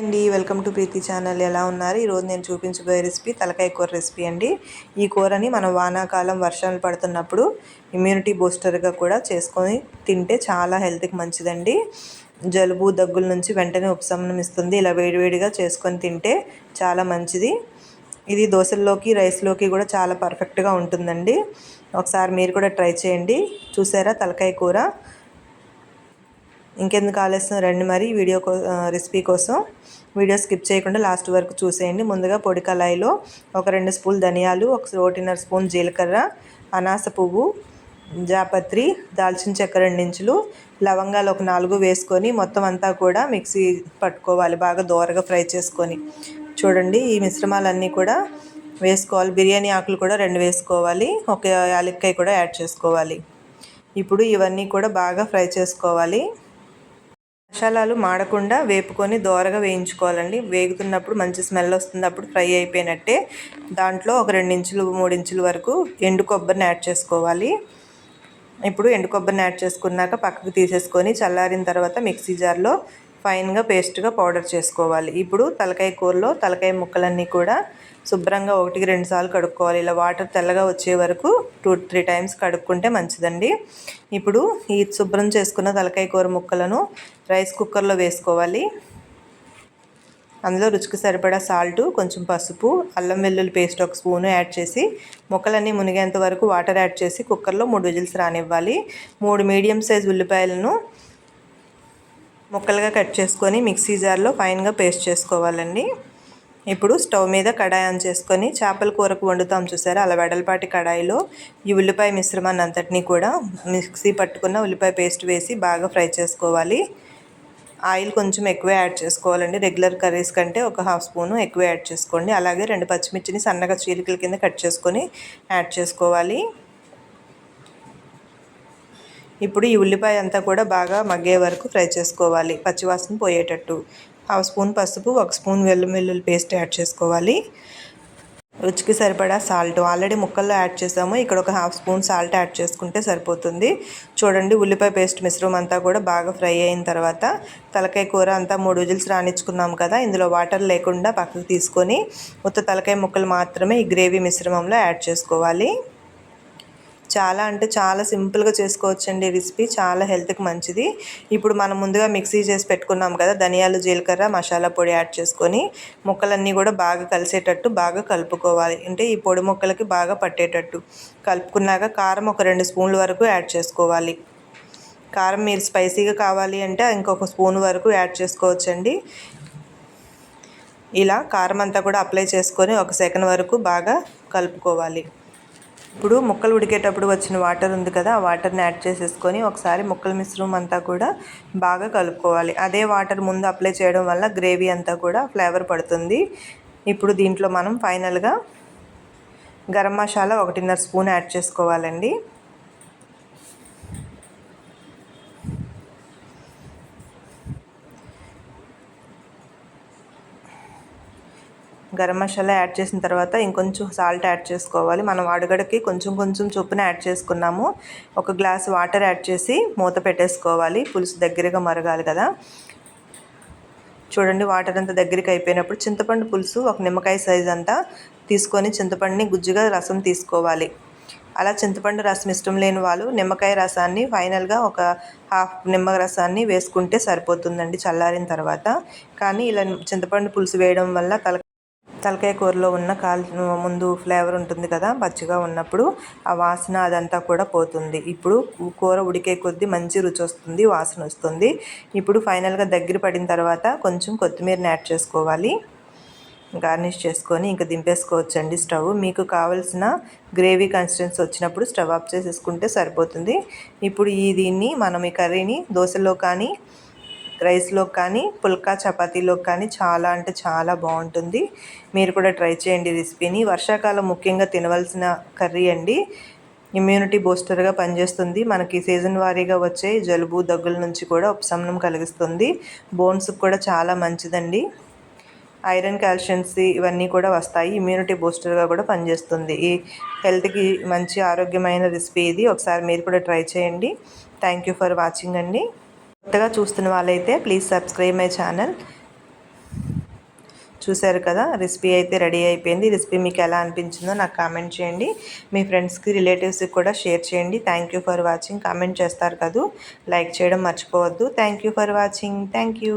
అండి, welcome to Preethi channel. ఎలా ఉన్నారు? ఈరోజు నేను చూపించబోయే రెసిపీ తలకాయ కూర రెసిపీ అండి. ఈ కూరని మనం వానాకాలం వర్షాలు పడుతున్నప్పుడు ఇమ్యూనిటీ బూస్టర్గా కూడా చేసుకొని తింటే చాలా హెల్త్కి మంచిదండి. జలుబు దగ్గుల నుంచి వెంటనే ఉపశమనం ఇస్తుంది. ఇలా వేడివేడిగా చేసుకొని తింటే చాలా మంచిది. ఇది దోశల్లోకి రైస్లోకి కూడా చాలా పర్ఫెక్ట్గా ఉంటుందండి. ఒకసారి మీరు కూడా ట్రై చేయండి. చూసారా తలకాయ కూర? ఇంకెందుకు ఆలస్యం, రండి మరి రెసిపీ కోసం వీడియో స్కిప్ చేయకుండా లాస్ట్ వరకు చూసేయండి. ముందుగా పొడి కళాయిలో ఒక 2 స్పూన్లు ధనియాలు, 1.5 స్పూన్ జీలకర్ర, అనాస పువ్వు, జాపత్రి, దాల్చిన చెక్క 2 ఇంచులు, లవంగాలు ఒక 4 వేసుకొని మొత్తం అంతా కూడా మిక్సీ పట్టుకోవాలి. బాగా దోరగా ఫ్రై చేసుకొని చూడండి. ఈ మిశ్రమాలన్నీ కూడా వేసుకోవాలి. బిర్యానీ ఆకులు కూడా 2 వేసుకోవాలి. ఒక యాలక్కాయ కూడా యాడ్ చేసుకోవాలి. ఇప్పుడు ఇవన్నీ కూడా బాగా ఫ్రై చేసుకోవాలి. మసాలాలు మాడకుండా వేపుకొని దోరగా వేయించుకోవాలండి. వేగుతున్నప్పుడు మంచి స్మెల్ వస్తుంది, అప్పుడు ఫ్రై అయిపోయినట్టే. దాంట్లో ఒక 2 ఇంచులు 3 ఇంచుల వరకు ఎండు కొబ్బరిని యాడ్ చేసుకోవాలి. ఇప్పుడు ఎండు కొబ్బరిని యాడ్ చేసుకున్నాక పక్కకు తీసేసుకొని చల్లారిన తర్వాత మిక్సీ జార్లో ఫైన్గా పేస్ట్గా పౌడర్ చేసుకోవాలి. ఇప్పుడు తలకాయ కూరలో తలకాయ ముక్కలన్నీ కూడా శుభ్రంగా 1-2 సార్లు కడుక్కోవాలి. ఇలా వాటర్ తెల్లగా వచ్చే వరకు 2-3 టైమ్స్ కడుక్కుంటే మంచిదండి. ఇప్పుడు ఈ శుభ్రం చేసుకున్న తలకాయ కూర ముక్కలను రైస్ కుక్కర్లో వేసుకోవాలి. అందులో రుచికి సరిపడా సాల్టు, కొంచెం పసుపు, అల్లం వెల్లుల్లి పేస్ట్ 1 స్పూను యాడ్ చేసి ముక్కలన్నీ మునిగేంత వరకు వాటర్ యాడ్ చేసి కుక్కర్లో 3 విజిల్స్ రానివ్వాలి. 3 మీడియం సైజ్ ఉల్లిపాయలను ముక్కలుగా కట్ చేసుకొని మిక్సీ జార్లో ఫైన్గా పేస్ట్ చేసుకోవాలండి. ఇప్పుడు స్టవ్ మీద కడాయి ఆన్ చేసుకొని చేపల కూరకు వండుతాం చూసారా, అలా వెడల్పాటి కడాయిలో ఈ ఉల్లిపాయ మిశ్రమాన్ని అంతటినీ కూడా మిక్సీ పట్టుకున్న ఉల్లిపాయ పేస్ట్ వేసి బాగా ఫ్రై చేసుకోవాలి. ఆయిల్ కొంచెం ఎక్కువ యాడ్ చేసుకోవాలండి. రెగ్యులర్ కర్రీస్ కంటే ఒక 1/2 స్పూను ఎక్కువ యాడ్ చేసుకోండి. అలాగే 2 పచ్చిమిర్చిని సన్నగా చీలికల కింద కట్ చేసుకొని యాడ్ చేసుకోవాలి. ఇప్పుడు ఈ ఉల్లిపాయ అంతా కూడా బాగా మగ్గే వరకు ఫ్రై చేసుకోవాలి, పచ్చివాసన పోయేటట్టు. 1/2 స్పూన్ పసుపు, 1 స్పూన్ వెల్లుల్లి పేస్ట్ యాడ్ చేసుకోవాలి. రుచికి సరిపడా సాల్ట్ ఆల్రెడీ ముక్కల్లో యాడ్ చేసాము, ఇక్కడ ఒక 1/2 స్పూన్ సాల్ట్ యాడ్ చేసుకుంటే సరిపోతుంది. చూడండి, ఉల్లిపాయ పేస్ట్ మిశ్రమం అంతా కూడా బాగా ఫ్రై అయిన తర్వాత తలకాయ కూర అంతా 3 విజిల్స్ రానిచ్చుకున్నాం కదా, ఇందులో వాటర్ లేకుండా పక్కకు తీసుకొని ఉత్త తలకాయ ముక్కలు మాత్రమే ఈ గ్రేవీ మిశ్రమంలో యాడ్ చేసుకోవాలి. చాలా అంటే చాలా సింపుల్గా చేసుకోవచ్చండి రెసిపీ, చాలా హెల్త్కి మంచిది. ఇప్పుడు మనం ముందుగా మిక్సీ చేసి పెట్టుకున్నాం కదా, ధనియాలు, జీలకర్ర, మసాలా పొడి యాడ్ చేసుకొని ముక్కలన్నీ కూడా బాగా కలిసేటట్టు బాగా కలుపుకోవాలి. అంటే ఈ పొడి ముక్కలకి బాగా పట్టేటట్టు కలుపుకున్నాక కారం ఒక 2 స్పూన్ల వరకు యాడ్ చేసుకోవాలి. కారం మీరు స్పైసీగా కావాలి అంటే ఇంకొక స్పూన్ వరకు యాడ్ చేసుకోవచ్చండి. ఇలా కారం అంతా కూడా అప్లై చేసుకొని 1 సెకండ్ వరకు బాగా కలుపుకోవాలి. ఇప్పుడు ముక్కలు ఉడికేటప్పుడు వచ్చిన వాటర్ ఉంది కదా, ఆ వాటర్ని యాడ్ చేసేసుకొని ఒకసారి ముక్కల మిశ్రమం అంతా కూడా బాగా కలుపుకోవాలి. అదే వాటర్ ముందు అప్లై చేయడం వల్ల గ్రేవీ అంతా కూడా ఫ్లేవర్ పడుతుంది. ఇప్పుడు దీంట్లో మనం ఫైనల్గా గరం మసాలా 1.5 స్పూన్ యాడ్ చేసుకోవాలండి. గరం మసాలా యాడ్ చేసిన తర్వాత ఇంకొంచెం సాల్ట్ యాడ్ చేసుకోవాలి. మనం అడుగడకి కొంచెం కొంచెం చొప్పున యాడ్ చేసుకున్నాము. 1 గ్లాస్ వాటర్ యాడ్ చేసి మూత పెట్టేసుకోవాలి. పులుసు దగ్గరగా మరగాలి కదా. చూడండి, వాటర్ అంతా దగ్గరికి అయిపోయినప్పుడు చింతపండు పులుసు 1 నిమ్మకాయ సైజ్ అంతా తీసుకొని చింతపండుని గుజ్జుగా రసం తీసుకోవాలి. అలా చింతపండు రసం ఇష్టం లేని వాళ్ళు నిమ్మకాయ రసాన్ని ఫైనల్గా ఒక 1/2 నిమ్మ రసాన్ని వేసుకుంటే సరిపోతుందండి చల్లారిన తర్వాత. కానీ ఇలా చింతపండు పులుసు వేయడం వల్ల తలకాయ కూరలో ఉన్న ముందు ఫ్లేవర్ ఉంటుంది కదా, పచ్చిగా ఉన్నప్పుడు ఆ వాసన అదంతా కూడా పోతుంది. ఇప్పుడు కూర ఉడికే కొద్దీ మంచి రుచి వస్తుంది, వాసన వస్తుంది. ఇప్పుడు ఫైనల్గా దగ్గర పడిన తర్వాత కొంచెం కొత్తిమీరని యాడ్ చేసుకోవాలి. గార్నిష్ చేసుకొని ఇంకా దింపేసుకోవచ్చండి స్టవ్. మీకు కావాల్సిన గ్రేవీ కన్సిస్టెన్సీ వచ్చినప్పుడు స్టవ్ ఆఫ్ చేసేసుకుంటే సరిపోతుంది. ఇప్పుడు దీన్ని మనం ఈ కర్రీని దోశలో కానీ రైస్లో కానీ పుల్కా చపాతీలో కానీ చాలా అంటే చాలా బాగుంటుంది. మీరు కూడా ట్రై చేయండి రెసిపీని. వర్షాకాలం ముఖ్యంగా తినవలసిన కర్రీ అండి. ఇమ్యూనిటీ బూస్టర్గా పనిచేస్తుంది. మనకి సీజన్ వారీగా వచ్చే జలుబు దగ్గుల నుంచి కూడా ఉపశమనం కలిగిస్తుంది. బోన్స్కి కూడా చాలా మంచిదండి. ఐరన్, కాల్షియమ్స్ ఇవన్నీ కూడా వస్తాయి. ఇమ్యూనిటీ బూస్టర్గా కూడా పనిచేస్తుంది. ఈ హెల్త్కి మంచి ఆరోగ్యమైన రెసిపీ ఇది. ఒకసారి మీరు కూడా ట్రై చేయండి. థ్యాంక్ యూ ఫర్ వాచింగ్ అండి. కొత్తగా చూస్తున్న వాళ్ళైతే ప్లీజ్ సబ్స్క్రైబ్ మై ఛానల్. చూశారు కదా, రెసిపీ అయితే రెడీ అయిపోయింది. రెసిపీ మీకు ఎలా అనిపించిందో నాకు కామెంట్ చేయండి. మీ ఫ్రెండ్స్కి రిలేటివ్స్కి కూడా షేర్ చేయండి. Thank you for watching. Comment చేస్తారు కదా, లైక్ చేయడం మర్చిపోవద్దు. Thank you for watching. Thank you.